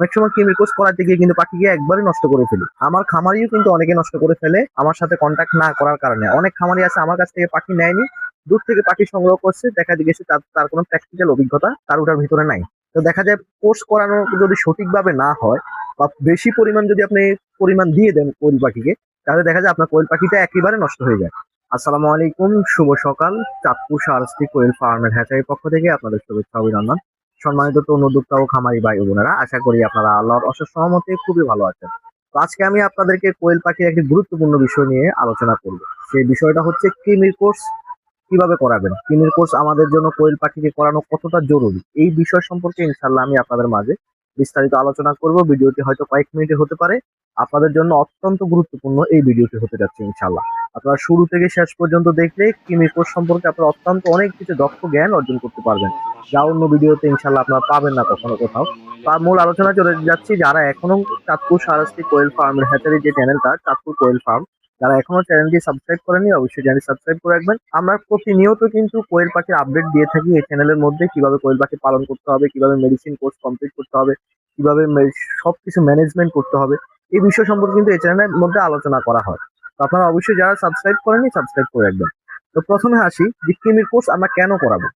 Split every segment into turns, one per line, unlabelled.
অনেক সময় কৃমির কোষ করাতে গিয়ে কিন্তু পাখিকে একবারই নষ্ট করে ফেলি। আমার খামারিও কিন্তু অনেকে নষ্ট করে ফেলে আমার সাথে কন্ট্যাক্ট না করার কারণে। অনেক খামারি আছে আমার কাছ থেকে পাখি নেয়নি, দূর থেকে পাখি সংগ্রহ করছে, দেখা গেছে তার তার কোনো প্র্যাকটিক্যাল অভিজ্ঞতা তার ওটার ভিতরে নাই। তো দেখা যায় কোর্স করানো যদি সঠিকভাবে না হয় বা বেশি পরিমাণ যদি আপনি পরিমাণ দিয়ে দেন কোয়েল পাখিকে, তাহলে দেখা যায় আপনার কোয়েল পাখিটা একেবারে নষ্ট হয়ে যায়। আসসালামু আলাইকুম, শুভ সকাল। চাঁদপুর সারস্বতী কোয়েল ফার্মের হ্যাচারির পক্ষ থেকে আপনাদের শুভেচ্ছা অভিনন্দন। সম্মানিত তরুণ উদ্যোক্তা ও খামারি ভাই ও বোনেরা, আশা করি আপনারা আল্লাহর অশেষ সহমতে খুবই ভালো আছেন। তো আজকে আমি আপনাদেরকে কোয়েল পাখির একটি গুরুত্বপূর্ণ বিষয় নিয়ে আলোচনা করব। সেই বিষয়টা হচ্ছে কৃমির কোর্স কিভাবে করাবেন। কৃমির কোর্স আমাদের জন্য কোয়েল পাখিকে করানো কতটা জরুরি, এই বিষয় সম্পর্কে ইনশাল্লাহ আমি আপনাদের মাঝে বিস্তারিত আলোচনা করব। ভিডিওটি হয়তো কয়েক মিনিটে হতে পারে, আপনাদের জন্য অত্যন্ত গুরুত্বপূর্ণ এই ভিডিওটি হতে যাচ্ছে ইনশাল্লাহ। আপনারা শুরু থেকে শেষ পর্যন্ত দেখলে কৃমির কোর্স সম্পর্কে আপনারা অত্যন্ত অনেক কিছু দক্ষ জ্ঞান অর্জন করতে পারবেন, যা অন্য ভিডিওতে ইনশাল্লাহ আপনারা পাবেন না কখনো কোথাও। তার মূল আলোচনা চলে যাচ্ছি, যারা এখনো চাঁদপুর সারস্বতী কোয়েল ফার্মের হ্যাচারি যে চ্যানেলটা চাঁদপুর কোয়েল ফার্ম, যারা এখনো চ্যানেলটি সাবস্ক্রাইব করেনি অবশ্যই চ্যানেল সাবস্ক্রাইব করে রাখবেন। আমরা প্রতিনিয়ত কিন্তু কোয়েল পাখির আপডেট দিয়ে থাকি এই চ্যানেলের মধ্যে, কিভাবে কোয়েল পাখি পালন করতে হবে, কিভাবে মেডিসিন কোর্স কমপ্লিট করতে হবে, কিভাবে সবকিছু ম্যানেজমেন্ট করতে হবে, এই বিষয় সম্পর্কে কিন্তু এই চ্যানেলের মধ্যে আলোচনা করা হয়। তো আপনারা অবশ্যই যারা সাবস্ক্রাইব করেনি সাবস্ক্রাইব করে রাখবেন। তো প্রথমে আসি যে কৃমির কোর্স আমরা কেন করাবো।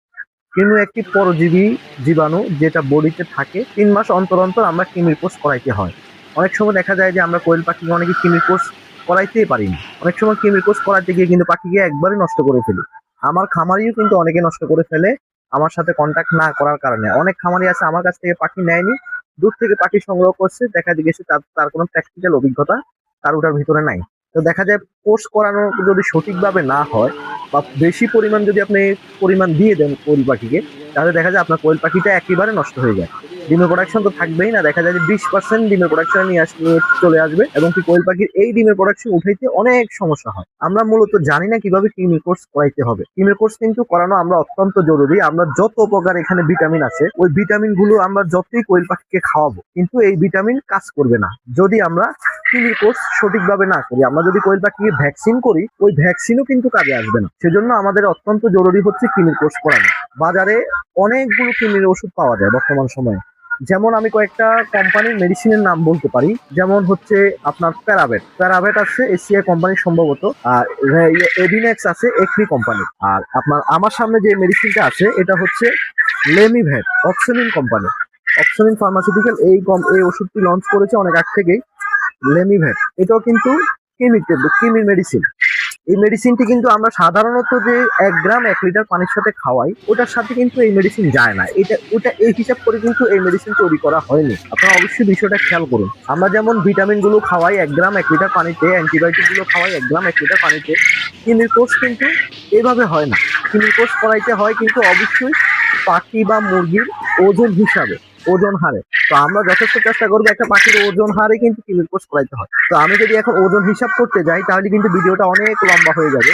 কৃমি একটি পরজীবী জীবাণু, যেটা বডিতে থাকে। 3 মাস অন্তর অন্তর আমরা কৃমির কোর্স করাইতে হয়। অনেক সময় দেখা যায় যে আমরা কোয়েল পাখিকে অনেকে কৃমির কোর্স করাইতেই পারি না। অনেক সময় কৃমির কোর্স করাতে গিয়ে কিন্তু পাখিকে একবারই নষ্ট করে ফেলি। আমার খামারিও কিন্তু অনেকে নষ্ট করে ফেলে আমার সাথে কন্ট্যাক্ট না করার কারণে। অনেক খামারি আছে আমার কাছ থেকে পাখি নেয়নি, দূর থেকে পাখি সংগ্রহ করছে, দেখা গেছে তার তার কোনো প্র্যাকটিক্যাল অভিজ্ঞতা তার ওটার ভিতরে নাই। তো দেখা যায় কোর্স করানো যদি সঠিকভাবে না হয় বা বেশি পরিমাণ যদি আপনি পরিমাণ দিয়ে দেন কোয়েল পাখিকে, তাহলে দেখা যায় আপনার কোয়েল পাখিটা একেবারে নষ্ট হয়ে যায়। ডিমের প্রোডাকশন তো থাকবেই না, দেখা যায় যে 20% ডিমের প্রোডাকশন নিয়ে চলে আসবে, এবং কি কোয়েল পাখির এই ডিমের প্রোডাকশন উঠাইতে অনেক সমস্যা হয়। আমরা মূলত জানি না কিভাবে কৃমি কোর্স করাইতে হবে। কৃমি কোর্স কিন্তু করানো আমরা অত্যন্ত জরুরি। আমরা যত প্রকার এখানে ভিটামিন আছে, ওই ভিটামিন গুলো আমরা যতই কোয়েল পাখিকে খাওয়াবো, কিন্তু এই ভিটামিন কাজ করবে না যদি আমরা কৃমির কোর্স সঠিকভাবে না করি। আমরা যদি কোয়েল পাখিকে ভ্যাকসিন করি, ওই ভ্যাকসিনও কিন্তু কাজে আসবে না। সেজন্য আমাদের অত্যন্ত জরুরি হচ্ছে কৃমির কোর্স করানো। বাজারে অনেকগুলো কৃমির ওষুধ পাওয়া যায় বর্তমান সময়ে। যেমন আমি কয়েকটা কোম্পানির মেডিসিনের নাম বলতে পারি, যেমন হচ্ছে আপনার প্যারাভেট প্যারাভেট আছে এসিআই কোম্পানির সম্ভবত, আর এভিনেক্স আছে এক্রি কোম্পানি। আর আপনার আমার সামনে যে মেডিসিনটা আছে এটা হচ্ছে লেমিভেট, অক্সিলিন কোম্পানি। অক্সিলিন ফার্মাসিউটিক্যাল এই ওষুধটি লঞ্চ করেছে অনেক আগ থেকেই। লেমিভেট এটাও কিন্তু কৃমির মেডিসিন। এই মেডিসিনটি কিন্তু আমরা সাধারণত যে 1 গ্রাম 1 লিটার পানির সাথে খাওয়াই, ওটার সাথে কিন্তু এই মেডিসিন যায় না। ওটা এই হিসাব করে কিন্তু এই মেডিসিন তৈরি করা হয়নি। আপনারা অবশ্যই বিষয়টা খেয়াল করুন। আমরা যেমন ভিটামিন গুলো খাওয়াই 1 গ্রাম 1 লিটার পানিতে, অ্যান্টিবায়োটিক গুলো খাওয়াই 1 গ্রাম 1 লিটার পানিতে, কৃমির কোর্স কিন্তু এভাবে হয় না। কৃমির কোর্স করাইতে হয় কিন্তু অবশ্যই পাখি বা মুরগির ওজন হিসাবে, ওজন হারে। তো আমরা যথেষ্ট চেষ্টা করবো একটা পাখির ওজন হারে কিন্তু কৃমির কোর্স করাইতে হয়। তো আমি যদি এখন ওজন হিসাব করতে যাই তাহলে কিন্তু ভিডিওটা অনেক লম্বা হয়ে যাবে।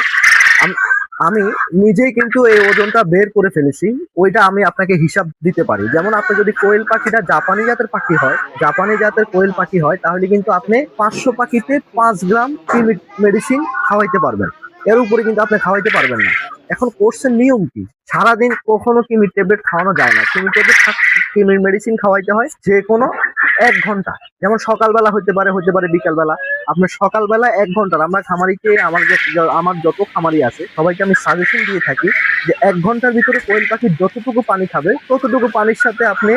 আমি নিজেই কিন্তু এই ওজনটা বের করে ফেলেছি, ওইটা আমি আপনাকে হিসাব দিতে পারি। যেমন আপনি যদি কোয়েল পাখিটা জাপানি জাতের পাখি হয়, জাপানি জাতের কোয়েল পাখি হয়, তাহলে কিন্তু আপনি 500 পাখিতে 5 গ্রাম কৃমি মেডিসিন খাওয়াইতে পারবেন। এর উপরে কিন্তু আপনি খাওয়াইতে পারবেন না। এখন কোর্সের নিয়ম কি? সারাদিন কখনো কৃমির ট্যাবলেট খাওয়ানো যায় না। কৃমির মেডিসিন খাওয়াইতে হয় যে কোনো 1 ঘন্টা। যেমন সকালবেলা হতে পারে বিকালবেলা। আপনার সকালবেলা 1 ঘন্টার, আমরা খামারিকে আমার যত খামারি আছে সবাইকে আমি সাজেশন দিয়ে থাকি যে 1 ঘন্টার ভিতরে কোয়েল পাখি যতটুকু পানি খাবে ততটুকু পানির সাথে আপনি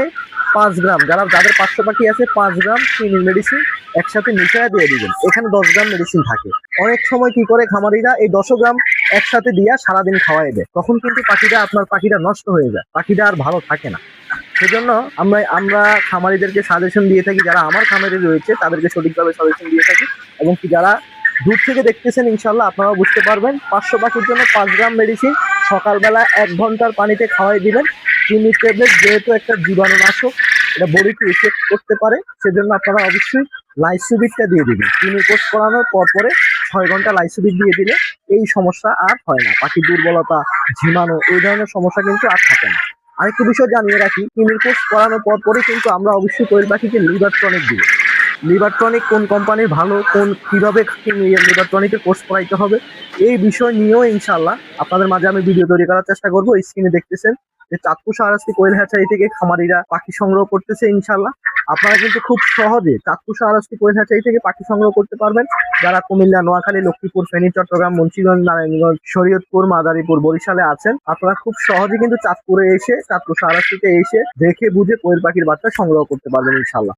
5 গ্রাম, যাদের 500 পাখি আছে 5 গ্রাম কৃমির মেডিসিন একসাথে মিশিয়ে দিয়ে দিবেন। এখানে 10 গ্রাম মেডিসিন থাকে। অনেক সময় কি করে খামারিরা এই 10 গ্রাম একসাথে দিয়া সারাদিন খাওয়াই দেয়, তখন কিন্তু আপনার পাখিটা নষ্ট হয়ে যায়, পাখিটা আর ভালো থাকে না। সেজন্য আমরা খামারিদেরকে সাজেশন দিয়ে থাকি, যারা আমার খামারে রয়েছে তাদেরকে সঠিকভাবে সাজেশন দিয়ে থাকি, এবং কি যারা দূর থেকে দেখতেছেন ইনশাল্লাহ আপনারাও বুঝতে পারবেন। 500 পাখির জন্য 5 গ্রাম মেডিসিন সকালবেলা 1 ঘন্টার পানিতে খাওয়াই দিবেন। কৃমির ট্যাবলেট যেহেতু একটা জীবাণুনাশক, এটা বডিকে ইফেক্ট করতে পারে, সেজন্য আপনারা অবশ্যই লাইসোবিটটা দিয়ে দিবেন। কৃমির কোর্স করানোর পরে 6 ঘন্টা লাইসোবিট দিয়ে দিলে এই সমস্যা আর হয় না। পাখি দুর্বলতা, ঝিমানো, এই ধরনের সমস্যা কিন্তু আর থাকে না। আরেকটা বিষয় জানিয়ে রাখি, কৃমির কোর্স করানোর পরে কিন্তু আমরা অবশ্যই কোয়েল পাখিকে লিভার টনিক দিব। লিভার টনিক কোন কোম্পানির ভালো, কিভাবে লিভার টনিকের কোর্স করাইতে হবে, এই বিষয় নিয়েও ইনশাল্লাহ আপনাদের মাঝে আমি ভিডিও তৈরি করার চেষ্টা করবো। স্ক্রিনে দেখতেছেন যে চাঁদপুর শাহরাস্তি কোয়েল হ্যাচারি থেকে খামারিরা পাখি সংগ্রহ করতেছে ইনশাল্লাহ। আপনারা কিন্তু খুব সহজে চাঁদপুর শাহরাস্তি কোয়েল হ্যাচারি থেকে পাখি সংগ্রহ করতে পারবেন। যারা কুমিল্লা, নোয়াখালী, লক্ষ্মীপুর, ফেনী, চট্টগ্রাম, মুন্সিগঞ্জ, নারায়ণগঞ্জ, শরীয়তপুর, মাদারীপুর, বরিশালে আছেন, আপনারা খুব সহজে কিন্তু চাঁদপুরে এসে, চাঁদপুর শাহরাস্তিতে এসে দেখে বুঝে কোয়েল পাখির বাচ্চা সংগ্রহ করতে পারবেন ইনশাল্লাহ।